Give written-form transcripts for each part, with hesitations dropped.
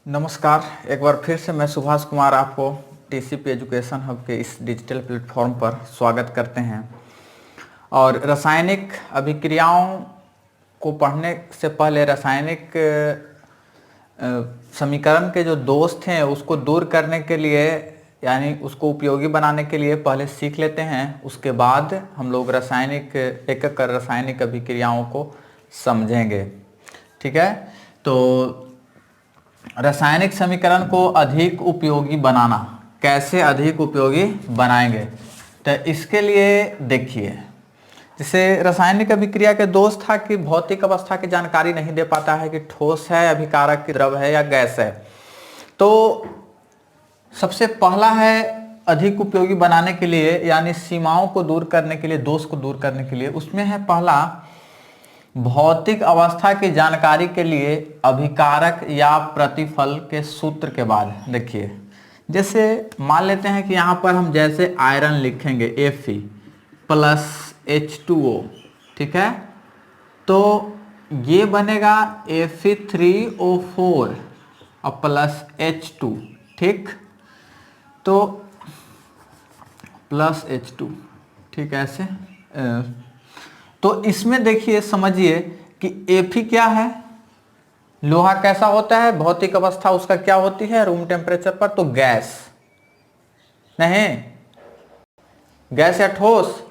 नमस्कार। एक बार फिर से मैं सुभाष कुमार आपको टीसीपी एजुकेशन हब के इस डिजिटल प्लेटफॉर्म पर स्वागत करते हैं। और रासायनिक अभिक्रियाओं को पढ़ने से पहले रासायनिक समीकरण के जो दोष हैं उसको दूर करने के लिए यानी उसको उपयोगी बनाने के लिए पहले सीख लेते हैं। उसके बाद हम लोग रासायनिक एक एक कर रासायनिक अभिक्रियाओं को समझेंगे। ठीक है, तो रासायनिक समीकरण को अधिक उपयोगी बनाना, कैसे अधिक उपयोगी बनाएंगे, तो इसके लिए देखिए, जैसे रासायनिक अभिक्रिया के दोष था कि भौतिक अवस्था की जानकारी नहीं दे पाता है कि ठोस है, अभिकारक की द्रव है या गैस है। तो सबसे पहला है अधिक उपयोगी बनाने के लिए यानी सीमाओं को दूर करने के लिए, दोष को दूर करने के लिए, उसमें है पहला भौतिक अवस्था की जानकारी के लिए अभिकारक या प्रतिफल के सूत्र के बाद देखिए, जैसे मान लेते हैं कि यहाँ पर हम जैसे आयरन लिखेंगे Fe प्लस H2O, ठीक है, तो ये बनेगा Fe3O4 और प्लस H2, ठीक, तो प्लस H2, ठीक है, ऐसे। तो इसमें देखिए, समझिए कि Fe क्या है, लोहा कैसा होता है, भौतिक अवस्था उसका क्या होती है रूम टेम्परेचर पर, तो गैस नहीं, गैस या ठोस,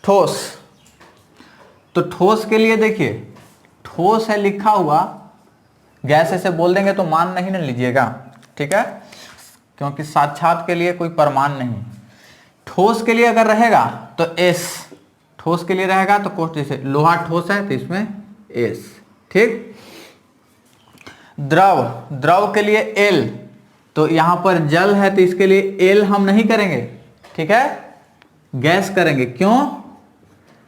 ठोस। तो ठोस के लिए देखिए, ठोस है लिखा हुआ, गैस ऐसे बोल देंगे तो मान नहीं ना लीजिएगा, ठीक है, क्योंकि साक्षात के लिए कोई प्रमाण नहीं। ठोस के लिए अगर रहेगा तो S, ठोस के लिए रहेगा तो कोष्ठ, जैसे लोहा ठोस है तो इसमें S, ठीक। द्रव, द्रव के लिए L, तो यहां पर जल है तो इसके लिए L हम नहीं करेंगे, ठीक है, गैस करेंगे। क्यों?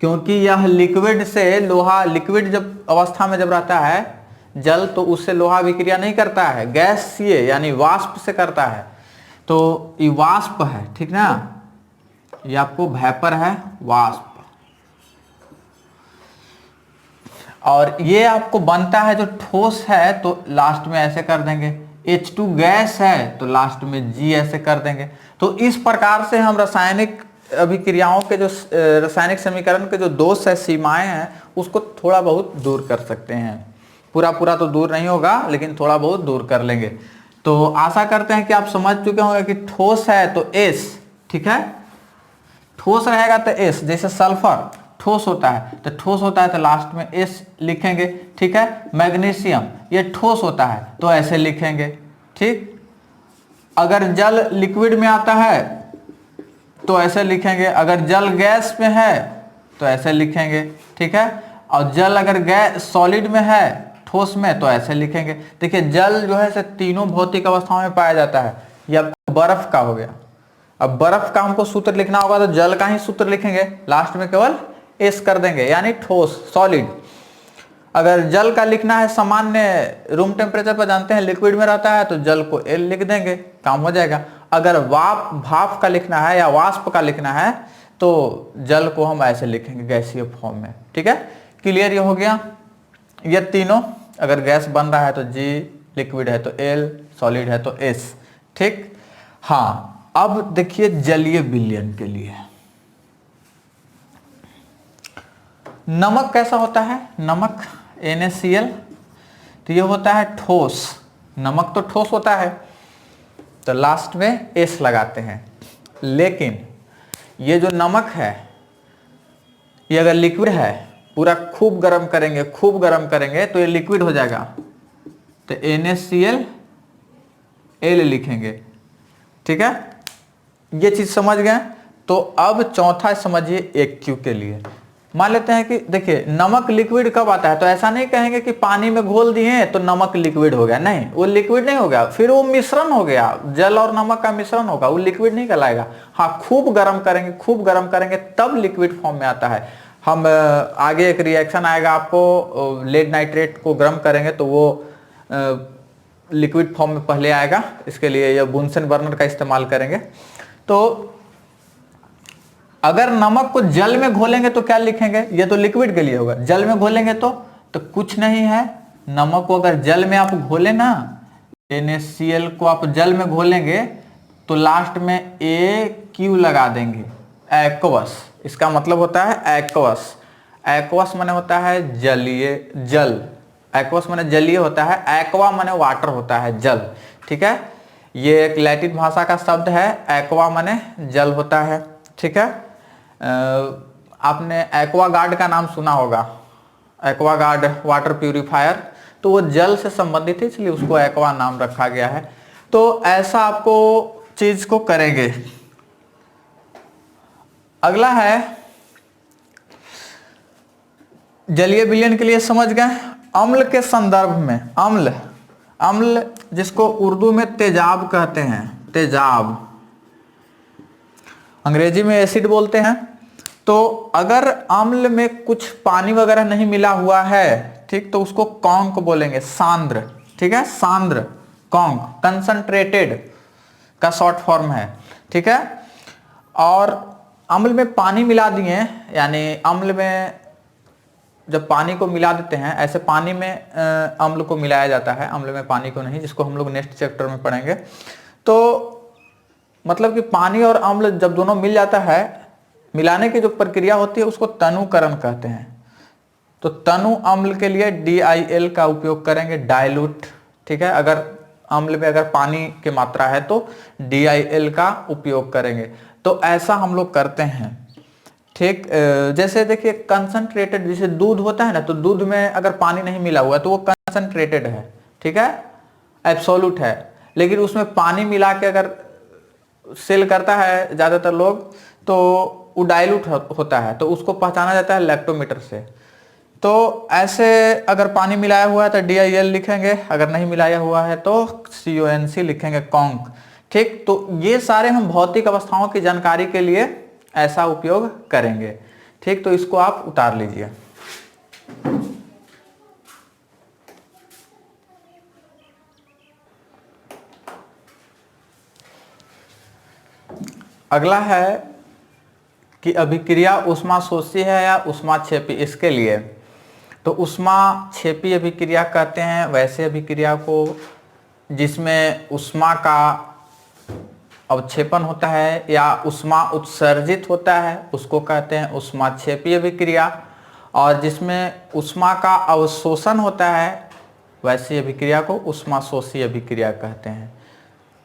क्योंकि यह लिक्विड से लोहा, लिक्विड जब अवस्था में जब रहता है जल, तो उससे लोहा विक्रिया नहीं करता है, गैस ये यानी वाष्प से करता है। तो ये वाष्प है, ठीक ना, ये आपको वेपर है, वाष्प। और ये आपको बनता है जो ठोस है तो लास्ट में ऐसे कर देंगे, H2 गैस है तो लास्ट में G ऐसे कर देंगे। तो इस प्रकार से हम रासायनिक अभिक्रियाओं के जो रासायनिक समीकरण के जो दोष है, सीमाएं हैं, उसको थोड़ा बहुत दूर कर सकते हैं। पूरा पूरा तो दूर नहीं होगा लेकिन थोड़ा बहुत दूर कर लेंगे। तो आशा करते हैं कि आप समझ चुके होंगे कि ठोस है तो S, ठीक है, ठोस रहेगा तो S, जैसे सल्फर ठोस होता है तो ठोस होता है तो लास्ट में S लिखेंगे, ठीक है। मैग्नीशियम ये ठोस होता है तो ऐसे लिखेंगे, ठीक। अगर जल लिक्विड में आता है तो ऐसे लिखेंगे, अगर जल गैस में है तो ऐसे लिखेंगे, ठीक है। और जल अगर गैस सॉलिड में है, ठोस में, तो ऐसे लिखेंगे। देखिए, जल जो है से तीनों भौतिक अवस्थाओं में पाया जाता है। यह बर्फ का हो गया। अब बर्फ का हमको सूत्र लिखना होगा तो जल का ही सूत्र लिखेंगे, लास्ट में केवल S कर देंगे, यानी ठोस, सॉलिड। अगर जल का लिखना है सामान्य रूम टेम्परेचर पर, जानते हैं लिक्विड में रहता है, तो जल को L लिख देंगे, काम हो जाएगा। अगर भाप का लिखना है या वाष्प का लिखना है तो जल को हम ऐसे लिखेंगे, गैसीय फॉर्म में, ठीक है। क्लियर ये हो गया। ये तीनों, अगर गैस बन रहा है तो G, लिक्विड है तो L, सॉलिड है तो S, ठीक। हाँ, अब देखिए जलीय विलयन के लिए नमक कैसा होता है, नमक NaCl, तो ये होता है ठोस, नमक तो ठोस होता है तो लास्ट में S लगाते हैं। लेकिन ये जो नमक है ये अगर लिक्विड है, पूरा खूब गर्म करेंगे, खूब गर्म करेंगे तो ये लिक्विड हो जाएगा, तो NaCl L लिखेंगे, ठीक है। ये चीज समझ गए। तो अब चौथा समझिए AQ के लिए। मान लेते हैं कि देखिए, नमक लिक्विड कब आता है, तो ऐसा नहीं कहेंगे कि पानी में घोल दिए तो नमक लिक्विड हो गया, नहीं, वो लिक्विड नहीं हो गया, फिर वो मिश्रण हो गया, जल और नमक का मिश्रण होगा, वो लिक्विड नहीं कहलाएगा। हाँ, खूब गर्म करेंगे, खूब गर्म करेंगे तब लिक्विड फॉर्म में आता है। हम आगे एक रिएक्शन आएगा, आपको लेड नाइट्रेट को गर्म करेंगे तो वो लिक्विड फॉर्म में पहले आएगा, इसके लिए यह बुनसेन बर्नर का इस्तेमाल करेंगे। तो अगर नमक को जल में घोलेंगे तो क्या लिखेंगे, ये तो लिक्विड के लिए होगा, जल में घोलेंगे तो कुछ नहीं है, नमक को अगर जल में आप घोले ना, NaCl को आप जल में घोलेंगे तो लास्ट में AQ लगा देंगे, एक्वस। इसका मतलब होता है एक्वस। एक्वस माने होता है जलीय, जल। एक्वस माने जलीय होता है, एक्वा माने वाटर होता है, जल। ठीक है, ये एक लैटिन भाषा का शब्द है, एक्वा माने जल होता है। ठीक है, आपने एक्वागार्ड का नाम सुना होगा, एक्वागार्ड वाटर प्यूरिफायर, तो वो जल से संबंधित है इसलिए उसको एक्वा नाम रखा गया है। तो ऐसा आपको चीज को करेंगे। अगला है जलीय विलयन के लिए समझ गए। अम्ल के संदर्भ में, अम्ल, अम्ल जिसको उर्दू में तेजाब कहते हैं, तेजाब, अंग्रेजी में एसिड बोलते हैं। तो अगर अम्ल में कुछ पानी वगैरह नहीं मिला हुआ है, ठीक, तो उसको कॉन्क बोलेंगे, सांद्र। ठीक है, सांद्र, कॉन्क, कंसंट्रेटेड का शॉर्ट फॉर्म है। ठीक है, और अम्ल में पानी मिला दिए, यानी अम्ल में जब पानी को मिला देते हैं, ऐसे पानी में अम्ल को मिलाया जाता है, अम्ल में पानी को नहीं, जिसको हम लोग नेक्स्ट चैप्टर में पढ़ेंगे। तो मतलब कि पानी और अम्ल जब दोनों मिल जाता है, मिलाने की जो प्रक्रिया होती है उसको तनुकरण कहते हैं। तो तनु अम्ल के लिए DIL का उपयोग करेंगे, डाइल्यूट। ठीक है, अगर अम्ल में अगर पानी की मात्रा है तो DIL का उपयोग करेंगे। तो ऐसा हम लोग करते हैं। ठीक, जैसे देखिए कंसंट्रेटेड, जैसे दूध होता है ना, तो दूध में अगर पानी नहीं मिला हुआ है तो वो कंसंट्रेटेड है। ठीक है, एब्सोल्यूट है। लेकिन उसमें पानी मिला के अगर सेल करता है ज्यादातर लोग, तो वो डाइल्यूट होता है, तो उसको पहचाना जाता है लैक्टोमीटर से। तो ऐसे अगर पानी मिलाया हुआ है तो DIL लिखेंगे, अगर नहीं मिलाया हुआ है तो CONC लिखेंगे, कॉन्क। ठीक, तो ये सारे हम भौतिक अवस्थाओं की जानकारी के लिए ऐसा उपयोग करेंगे। ठीक, तो इसको आप उतार लीजिए। अगला है कि अभिक्रिया ऊष्माशोषी है या ऊष्माक्षेपी। इसके लिए तो ऊष्माक्षेपी अभिक्रिया कहते हैं वैसे अभिक्रिया को जिसमें ऊष्मा का अवक्षेपण होता है या ऊष्मा उत्सर्जित होता है, उसको कहते हैं ऊष्माक्षेपी अभिक्रिया। और जिसमें ऊष्मा का अवशोषण होता है, वैसी अभिक्रिया को ऊष्माशोषी अभिक्रिया कहते हैं।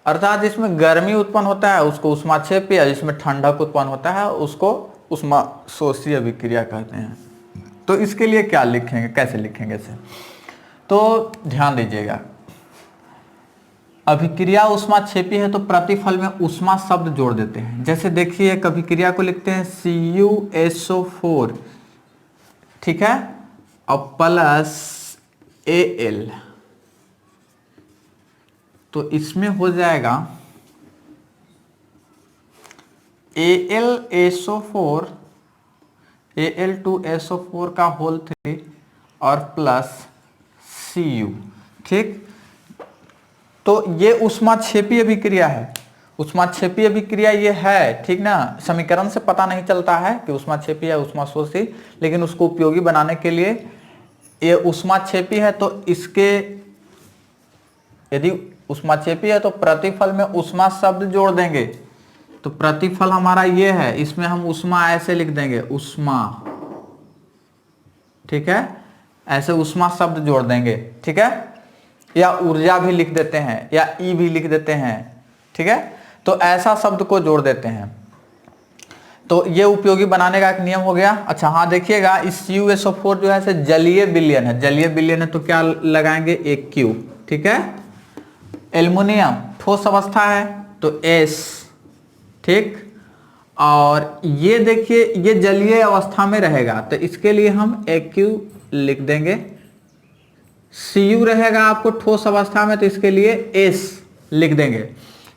अर्थात जिसमें गर्मी उत्पन्न होता है उसको ऊष्माक्षेपी, जिसमें ठंडक उत्पन्न होता है उसको ऊष्माशोषी अभिक्रिया कहते हैं। तो इसके लिए क्या लिखेंगे, कैसे लिखेंगे इसे, तो ध्यान दीजिएगा। अभिक्रिया ऊष्माक्षेपी है तो प्रतिफल में ऊष्मा शब्द जोड़ देते हैं। जैसे देखिए एक अभिक्रिया को लिखते हैं CuSO4, ठीक है, और प्लस Al, तो इसमें हो जाएगा AlSO4, Al2SO4 का होल 3 और प्लस Cu। ठीक, तो ये ऊष्माक्षेपी अभिक्रिया है। ऊष्माक्षेपी अभिक्रिया ये है, ठीक ना। समीकरण से पता नहीं चलता है कि ऊष्माक्षेपी या ऊष्माशोषी, लेकिन उसको उपयोगी बनाने के लिए ये ऊष्माक्षेपी है। तो इसके यदि ऊष्माक्षेपी है तो प्रतिफल में ऊष्मा शब्द जोड़ देंगे। तो प्रतिफल हमारा ये है, इसमें हम ऊष्मा ऐसे लिख देंगे, ऊष्मा, ठीक है, ऐसे ऊष्मा शब्द जोड़ देंगे। ठीक है, या ऊर्जा भी लिख देते हैं या ई भी लिख देते हैं। ठीक है, तो ऐसा शब्द को जोड़ देते हैं। तो ये उपयोगी बनाने का एक नियम हो गया। अच्छा हाँ, देखिएगा इस CuSO4 जो है जलीय विलयन है, जलीय विलयन है तो क्या लगाएंगे, AQ। ठीक है, एल्युमिनियम ठोस अवस्था है तो S। ठीक, और ये देखिए ये जलीय अवस्था में रहेगा तो इसके लिए हम AQ लिख देंगे। Cu रहेगा आपको ठोस अवस्था में तो इसके लिए S लिख देंगे।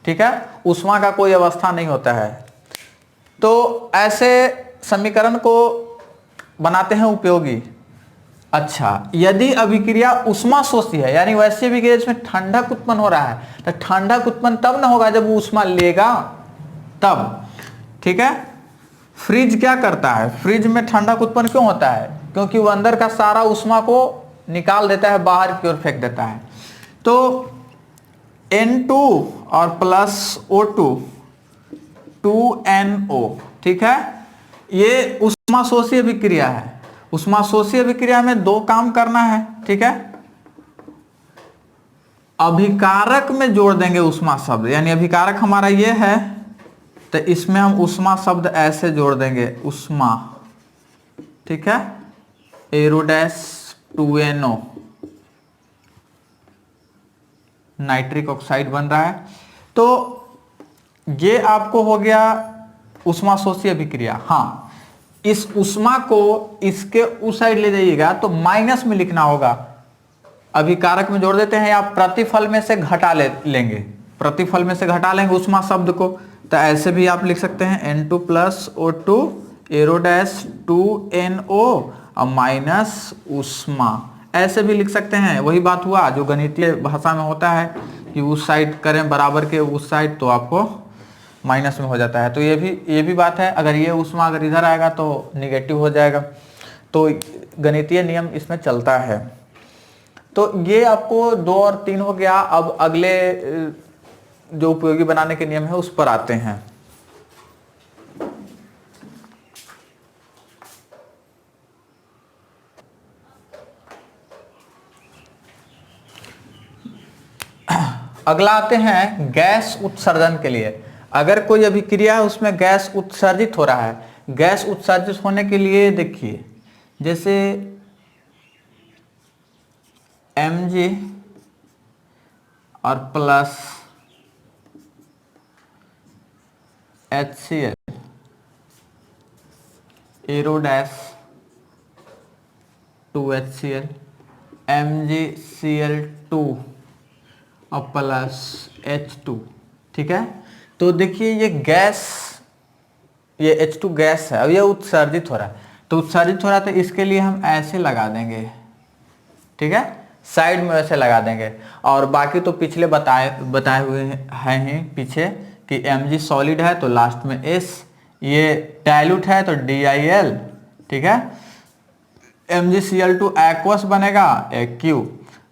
ठीक है, ऊष्मा का कोई अवस्था नहीं होता है। तो ऐसे समीकरण को बनाते हैं उपयोगी। अच्छा, यदि अभिक्रिया ऊष्माशोषी है, यानी वैसी अभिक्रिया जिसमें ठंडक उत्पन्न हो रहा है, तो ठंडक उत्पन्न तब ना होगा जब वो ऊष्मा लेगा तब। ठीक है, फ्रिज क्या करता है, फ्रिज में ठंडक उत्पन्न क्यों होता है, क्योंकि वो अंदर का सारा ऊष्मा को निकाल देता है, बाहर की ओर फेंक देता है। तो N2 और प्लस O2 2NO, ठीक है। ये ऊष्माशोषीय अभिक्रिया है। ऊष्माशोषीय अभिक्रिया में दो काम करना है, ठीक है। अभिकारक में जोड़ देंगे ऊष्मा शब्द, यानी अभिकारक हमारा ये है, तो इसमें हम ऊष्मा शब्द ऐसे जोड़ देंगे, ऊष्मा, ठीक है। एरोडैश 2NO, नाइट्रिक ऑक्साइड बन रहा है। तो ये आपको हो गया ऊष्माशोषीय अभिक्रिया। हाँ, इस ऊष्मा को इसके उस साइड ले जाइएगा तो माइनस में लिखना होगा, अभिकारक में जोड़ देते हैं, या प्रतिफल में से घटा लेंगे, प्रतिफल में से घटा लेंगे ऊष्मा शब्द को। तो ऐसे भी आप लिख सकते हैं N2 प्लस O2 एरोडैश 2NO और माइनस ऊष्मा, ऐसे भी लिख सकते हैं। वही बात हुआ जो गणितीय भाषा में होता है कि उस साइड करें बराबर के उस साइड तो आपको माइनस में हो जाता है। तो ये भी बात है, अगर ये ऊष्मा अगर इधर आएगा तो निगेटिव हो जाएगा। तो गणितीय नियम इसमें चलता है। तो ये आपको 2 और 3 हो गया। अब अगले जो उपयोगी बनाने के नियम है उस पर आते हैं। अगला आते हैं गैस उत्सर्जन के लिए। अगर कोई अभिक्रिया है उसमें गैस उत्सर्जित हो रहा है, गैस उत्सर्जित होने के लिए देखिए, जैसे Mg और प्लस HCl एरोडैश 2HCl MgCl2 और प्लस H2, ठीक है। तो देखिए ये गैस, ये H2 गैस है, अब ये उत्सर्जित हो रहा है। तो उत्सर्जित हो रहा है तो इसके लिए हम ऐसे लगा देंगे, ठीक है, साइड में ऐसे लगा देंगे। और बाकी तो पिछले बताए हुए हैं ही पीछे कि Mg सॉलिड है तो लास्ट में S, ये डाइल्यूट है तो DIL, ठीक है। MgCl2 एक्वस बनेगा AQ,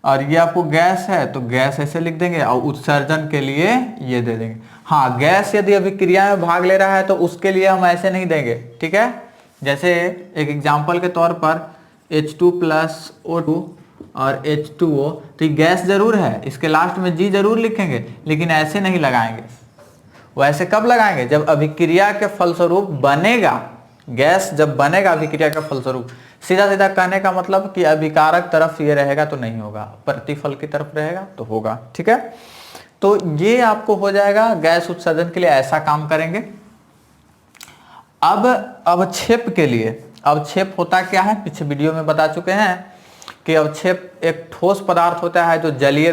और ये आपको गैस है तो गैस ऐसे लिख देंगे, और उत्सर्जन के लिए ये दे देंगे। हाँ, गैस यदि अभिक्रिया में भाग ले रहा है तो उसके लिए हम ऐसे नहीं देंगे, ठीक है। जैसे एक एग्जांपल के तौर पर H2 प्लस O2 और H2O, तो ये गैस जरूर है, इसके लास्ट में G जरूर लिखेंगे, लेकिन ऐसे नहीं लगाएंगे। वो ऐसे कब लगाएंगे? जब अभिक्रिया के फलस्वरूप बनेगा, गैस जब बनेगा अभिक्रिया के फलस्वरूप। सीधा सीधा कहने का मतलब कि अभिकारक तरफ ये रहेगा तो नहीं होगा, प्रतिफल की तरफ रहेगा तो होगा, ठीक है। तो ये आपको हो जाएगा गैस उत्सर्जन के लिए, ऐसा काम करेंगे। अब अवक्षेप के लिए, अवक्षेप होता क्या है पीछे वीडियो में बता चुके हैं कि अवक्षेप एक ठोस पदार्थ होता है जो जलीय,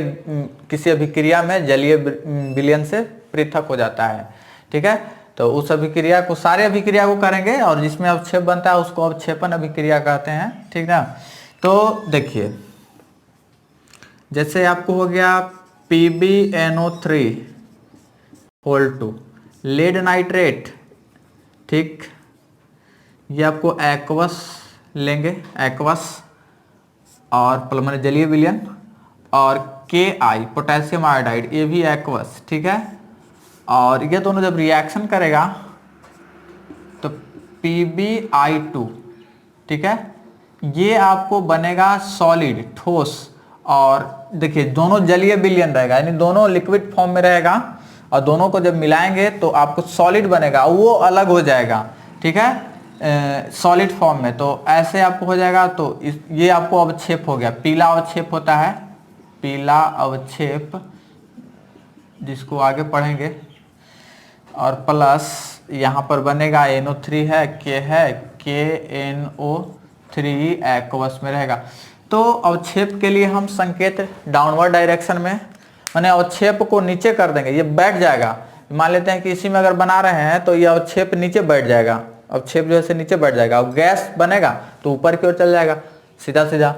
किसी अभिक्रिया में जलीय विलयन से पृथक हो जाता है, ठीक है। तो उस अभिक्रिया को, सारे अभिक्रिया को करेंगे और जिसमें अवक्षेप बनता है उसको अवक्षेपण अभिक्रिया कहते हैं, ठीक ना। तो देखिए, जैसे आपको हो गया PbNO3 लेड नाइट्रेट, ठीक, ये आपको एक्वस लेंगे, एक्वस और मैंने जलीय विलयन, और Ki पोटेशियम आयोडाइड, ये भी एक्वस, ठीक है। और ये दोनों जब रिएक्शन करेगा तो PbI2, ठीक है, ये आपको बनेगा सॉलिड, ठोस। और देखिए दोनों जलीय विलयन रहेगा, यानी दोनों लिक्विड फॉर्म में रहेगा, और दोनों को जब मिलाएंगे तो आपको सॉलिड बनेगा, वो अलग हो जाएगा, ठीक है, सॉलिड फॉर्म में। तो ऐसे आपको हो जाएगा। तो ये आपको अवक्षेप हो गया, पीला अवक्षेप होता है, पीला अवक्षेप, जिसको आगे पढ़ेंगे। और प्लस यहाँ पर बनेगा NO3 है, K है, KNO3 एक्वस में रहेगा। तो अवक्षेप के लिए हम संकेत डाउनवर्ड डायरेक्शन में, माने अवक्षेप को नीचे कर देंगे, ये बैठ जाएगा। मान लेते हैं कि इसी में अगर बना रहे हैं तो ये अवक्षेप नीचे बैठ जाएगा, अवक्षेप जो है नीचे बैठ जाएगा। और गैस बनेगा तो ऊपर की ओर चल जाएगा, सीधा सीधा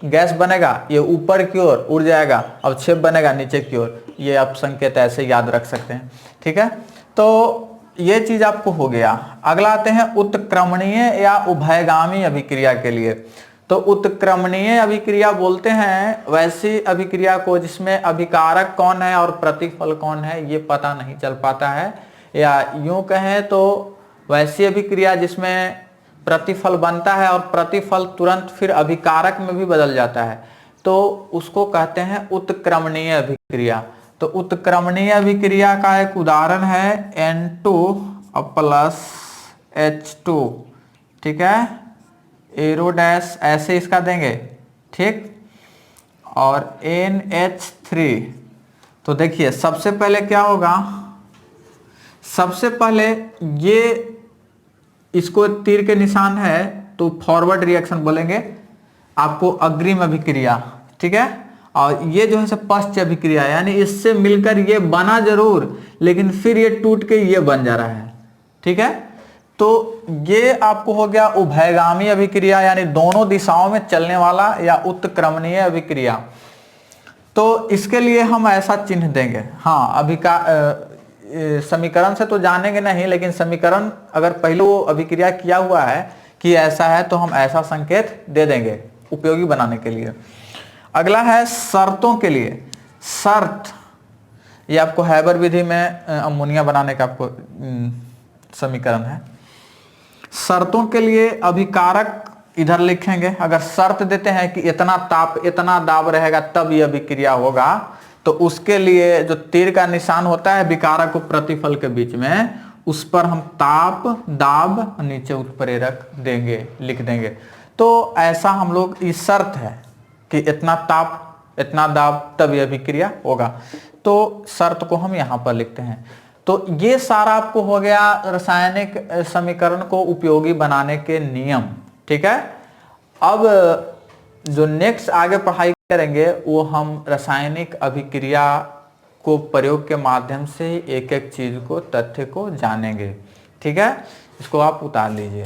गैस बनेगा ये ऊपर की ओर उड़ जाएगा, अवक्षेप बनेगा नीचे की ओर। ये आप संकेत ऐसे याद रख सकते हैं, ठीक है। तो ये चीज आपको हो गया। अगला आते हैं उत्क्रमणीय या उभयगामी अभिक्रिया के लिए। तो उत्क्रमणीय अभिक्रिया बोलते हैं वैसी अभिक्रिया को जिसमें अभिकारक कौन है और प्रतिफल कौन है ये पता नहीं चल पाता है, या यूं कहें तो वैसी अभिक्रिया जिसमें प्रतिफल बनता है और प्रतिफल तुरंत फिर अभिकारक में भी बदल जाता है, तो उसको कहते हैं उत्क्रमणीय अभिक्रिया। तो उत्क्रमणीय अभिक्रिया का एक उदाहरण है N2 प्लस H2, ठीक है, एरो डैश ऐसे इसका देंगे, ठीक, और NH3। तो देखिए सबसे पहले क्या होगा, सबसे पहले ये इसको तीर के निशान है तो फॉरवर्ड रिएक्शन बोलेंगे, आपको अग्रिम अभिक्रिया, ठीक है, और ये जो है पश्च अभिक्रिया, यानी इससे मिलकर ये बना जरूर लेकिन फिर ये टूट के ये बन जा रहा है, ठीक है। तो ये आपको हो गया उभयगामी अभिक्रिया, यानी दोनों दिशाओं में चलने वाला या उत्क्रमणीय अभिक्रिया। तो इसके लिए हम ऐसा चिन्ह देंगे, हाँ समीकरण से तो जानेंगे नहीं, लेकिन समीकरण अगर पहले वो अभिक्रिया किया हुआ है कि ऐसा है तो हम ऐसा संकेत दे देंगे उपयोगी बनाने के लिए। अगला है शर्तों के लिए। शर्त, ये आपको हैबर विधि में अमोनिया बनाने का आपको समीकरण है। शर्तों के लिए अभिकारक इधर लिखेंगे। अगर शर्त देते हैं कि इतना ताप इतना दाब रहेगा तब ये अभिक्रिया होगा, तो उसके लिए जो तीर का निशान होता है विकारक और प्रतिफल के बीच में, उस पर हम ताप दाब नीचे उत्प्रेरक देंगे, लिख देंगे। तो ऐसा हम लोग, इस शर्त है कि इतना ताप इतना दाब तब यह अभिक्रिया होगा, तो शर्त को हम यहाँ पर लिखते हैं। तो ये सारा आपको हो गया रासायनिक समीकरण को उपयोगी बनाने के नियम, ठीक है। अब जो नेक्स्ट आगे पढ़ाई करेंगे वो हम रासायनिक अभिक्रिया को प्रयोग के माध्यम से एक एक चीज को, तथ्य को जानेंगे, ठीक है। इसको आप उतार लीजिए।